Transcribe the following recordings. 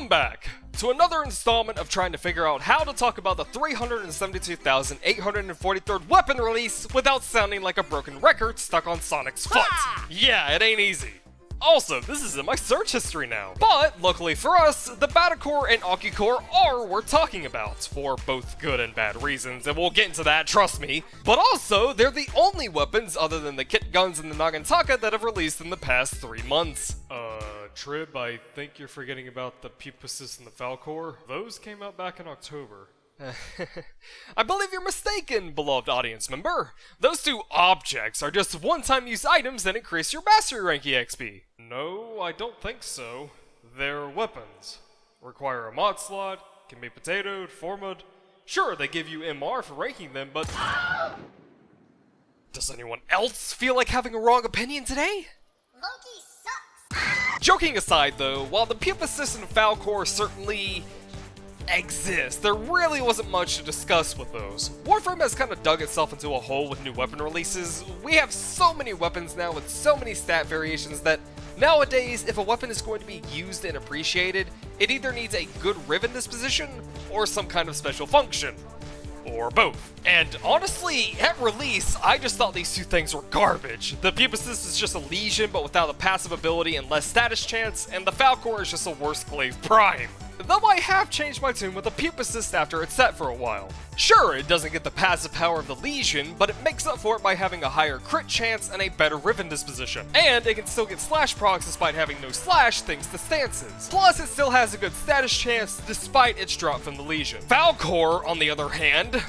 Welcome back to another installment of trying to figure out how to talk about the 372,843rd weapon release without sounding like a broken record stuck on Sonic's foot. Yeah, it ain't easy. Also, this is in my search history now. But, luckily for us, the Battacor and Ocucor are worth talking about, for both good and bad reasons, and we'll get into that, trust me. But also, they're the only weapons other than the kit guns and the Nagantaka that have released in the past 3 months. Trib, I think you're forgetting about the Pupasis and the Falcor. Those came out back in October. I believe you're mistaken, beloved audience member. Those two objects are just one-time use items that increase your mastery rank EXP. No, I don't think so. They're weapons. Require a mod slot, can be potatoed, formed. Sure, they give you MR for ranking them, but... Does anyone else feel like having a wrong opinion today? Monkey sucks! Joking aside though, while the Pupasis and Falcor certainly exist, there really wasn't much to discuss with those. Warframe has kind of dug itself into a hole with new weapon releases. We have so many weapons now with so many stat variations that nowadays, if a weapon is going to be used and appreciated, it either needs a good Riven disposition or some kind of special function. Or both. And honestly, at release, I just thought these two things were garbage. The Pupasis is just a Legion, but without a passive ability and less status chance, and the Falcor is just a worse Glaive Prime. Though I have changed my tune with the Pupasis after it's set for a while. Sure, it doesn't get the passive power of the Legion, but it makes up for it by having a higher crit chance and a better Riven disposition. And it can still get slash procs despite having no slash thanks to stances. Plus, it still has a good status chance despite its drop from the Legion. Falcor, on the other hand,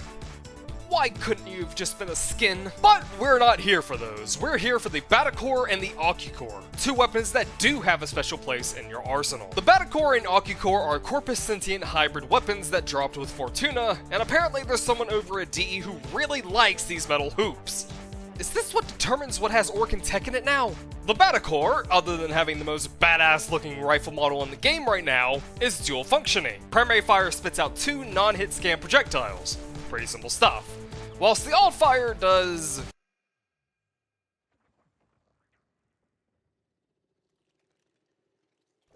why couldn't you have just been a skin? But we're not here for those. We're here for the Battacor and the Ocucor, two weapons that do have a special place in your arsenal. The Battacor and Ocucor are corpus sentient hybrid weapons that dropped with Fortuna, and apparently there's someone over at DE who really likes these metal hoops. Is this what determines what has Orc and Tech in it now? The Battacor, other than having the most badass looking rifle model in the game right now, is dual functioning. Primary fire spits out 2 non-hit scan projectiles. Pretty simple stuff. Whilst the alt fire does...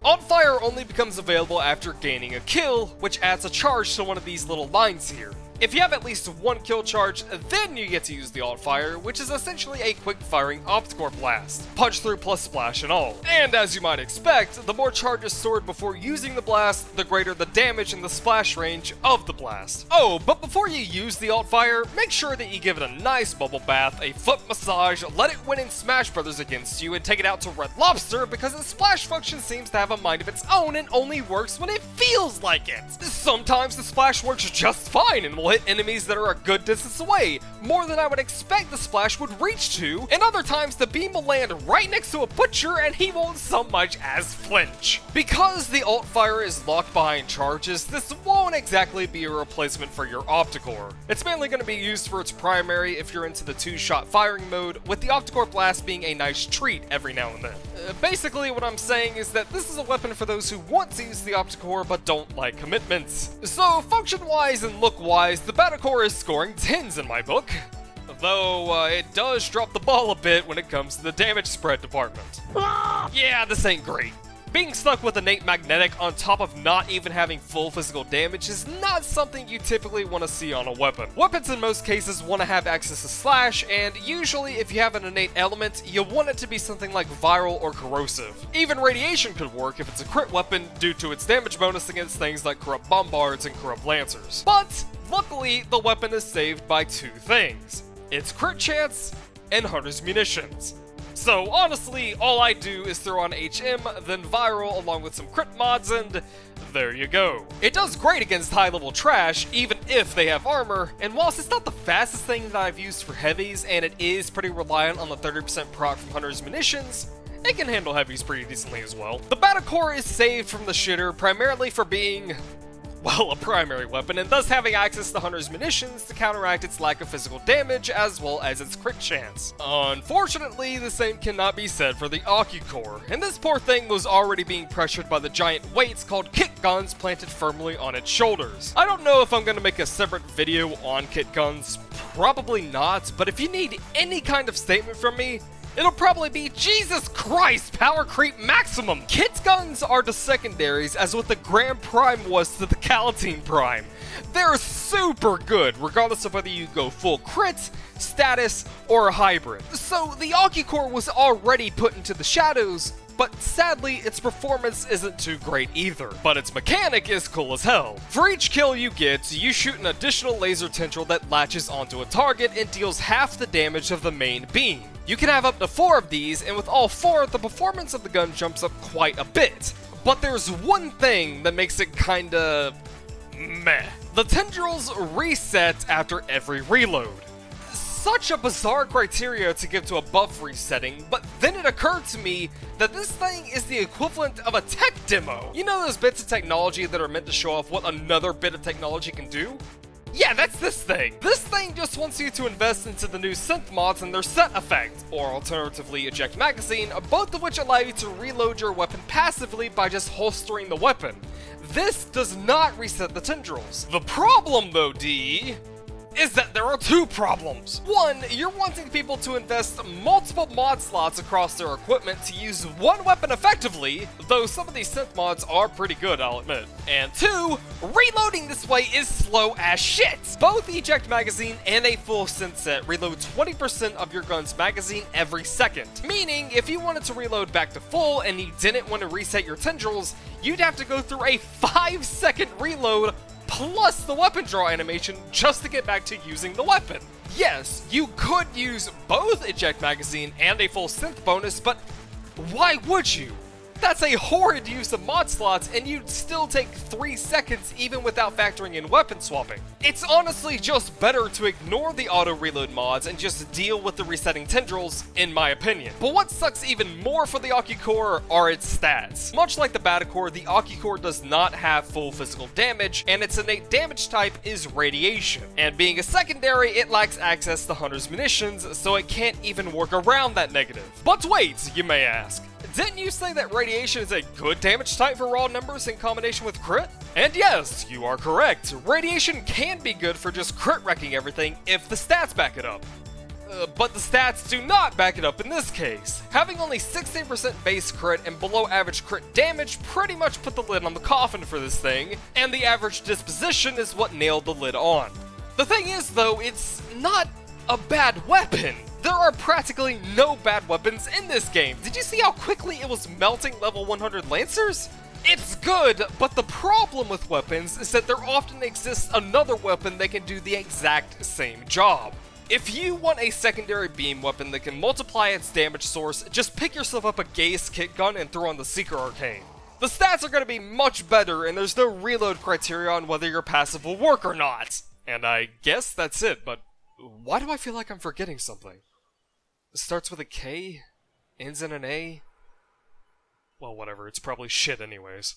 Alt fire only becomes available after gaining a kill, which adds a charge to one of these little lines here. If you have at least 1 kill charge, then you get to use the alt fire, which is essentially a quick firing Opticore blast. Punch through plus splash and all. And as you might expect, the more charges stored before using the blast, the greater the damage and the splash range of the blast. Oh, but before you use the alt fire, make sure that you give it a nice bubble bath, a foot massage, let it win in Smash Brothers against you, and take it out to Red Lobster because its splash function seems to have a mind of its own and only works when it feels like it. Sometimes the splash works just fine and will hit enemies that are a good distance away, more than I would expect the splash would reach to, and other times the beam will land right next to a butcher and he won't so much as flinch. Because the alt fire is locked behind charges, this won't exactly be a replacement for your Opticore. It's mainly going to be used for its primary if you're into the 2-shot firing mode, with the Opticore blast being a nice treat every now and then. Basically what I'm saying is that this is a weapon for those who want to use the Opticore but don't like commitments. So function-wise and look-wise, the Battacor is scoring 10s in my book, though it does drop the ball a bit when it comes to the damage spread department. Yeah, this ain't great. Being stuck with innate magnetic on top of not even having full physical damage is not something you typically want to see on a weapon. Weapons in most cases want to have access to slash, and usually if you have an innate element, you want it to be something like viral or corrosive. Even radiation could work if it's a crit weapon due to its damage bonus against things like corrupt bombards and corrupt lancers. But luckily, the weapon is saved by 2 things: its crit chance and Hunter's munitions. So honestly, all I do is throw on HM, then viral along with some crit mods, and there you go. It does great against high level trash, even if they have armor, and whilst it's not the fastest thing that I've used for heavies, and it is pretty reliant on the 30% proc from Hunter's munitions, it can handle heavies pretty decently as well. The Battacor is saved from the shitter primarily for being, well, a primary weapon, and thus having access to Hunter's munitions to counteract its lack of physical damage as well as its crit chance. Unfortunately, the same cannot be said for the Ocucor, and this poor thing was already being pressured by the giant weights called kit guns planted firmly on its shoulders. I don't know if I'm going to make a separate video on kit guns, probably not, but if you need any kind of statement from me, it'll probably be Jesus Christ power creep maximum. Kit guns are the secondaries as what the Grand Prime was to the Palatine Prime. They're super good regardless of whether you go full crit, status, or a hybrid. So the Ocucor was already put into the shadows, but sadly its performance isn't too great either. But its mechanic is cool as hell. For each kill you get, you shoot an additional laser tendril that latches onto a target and deals half the damage of the main beam. You can have up to 4 of these, and with all 4, the performance of the gun jumps up quite a bit. But there's one thing that makes it kinda meh. The tendrils reset after every reload. Such a bizarre criteria to give to a buff resetting, but then it occurred to me that this thing is the equivalent of a tech demo. You know those bits of technology that are meant to show off what another bit of technology can do? Yeah, that's this thing. This thing just wants you to invest into the new synth mods and their set effect, or alternatively eject magazine, both of which allow you to reload your weapon passively by just holstering the weapon. This does not reset the tendrils. The problem though, D, is that there are 2 problems. One, you're wanting people to invest multiple mod slots across their equipment to use one weapon effectively, though some of these synth mods are pretty good, I'll admit. And 2, reloading this way is slow as shit. Both eject magazine and a full synth set reload 20% of your gun's magazine every second. Meaning, if you wanted to reload back to full and you didn't want to reset your tendrils, you'd have to go through a 5-second reload plus the weapon draw animation just to get back to using the weapon. Yes, you could use both eject magazine and a full synth bonus, but why would you? That's a horrid use of mod slots, and you'd still take 3 seconds even without factoring in weapon swapping. It's honestly just better to ignore the auto reload mods and just deal with the resetting tendrils, in my opinion. But what sucks even more for the Ocucor are its stats. Much like the Battacor, the Ocucor does not have full physical damage, and its innate damage type is radiation. And being a secondary, it lacks access to Hunter's munitions, so it can't even work around that negative. But wait, you may ask. Didn't you say that radiation is a good damage type for raw numbers in combination with crit? And yes, you are correct. Radiation can be good for just crit wrecking everything if the stats back it up. But the stats do not back it up in this case. Having only 16% base crit and below average crit damage pretty much put the lid on the coffin for this thing, and the average disposition is what nailed the lid on. The thing is though, it's not a bad weapon. There are practically no bad weapons in this game. Did you see how quickly it was melting level 100 Lancers? It's good, but the problem with weapons is that there often exists another weapon that can do the exact same job. If you want a secondary beam weapon that can multiply its damage source, just pick yourself up a Gaze kit gun and throw on the Seeker Arcane. The stats are going to be much better, and there's no reload criteria on whether your passive will work or not. And I guess that's it, but why do I feel like I'm forgetting something? It starts with a K, ends in an A. Well, whatever, it's probably shit anyways.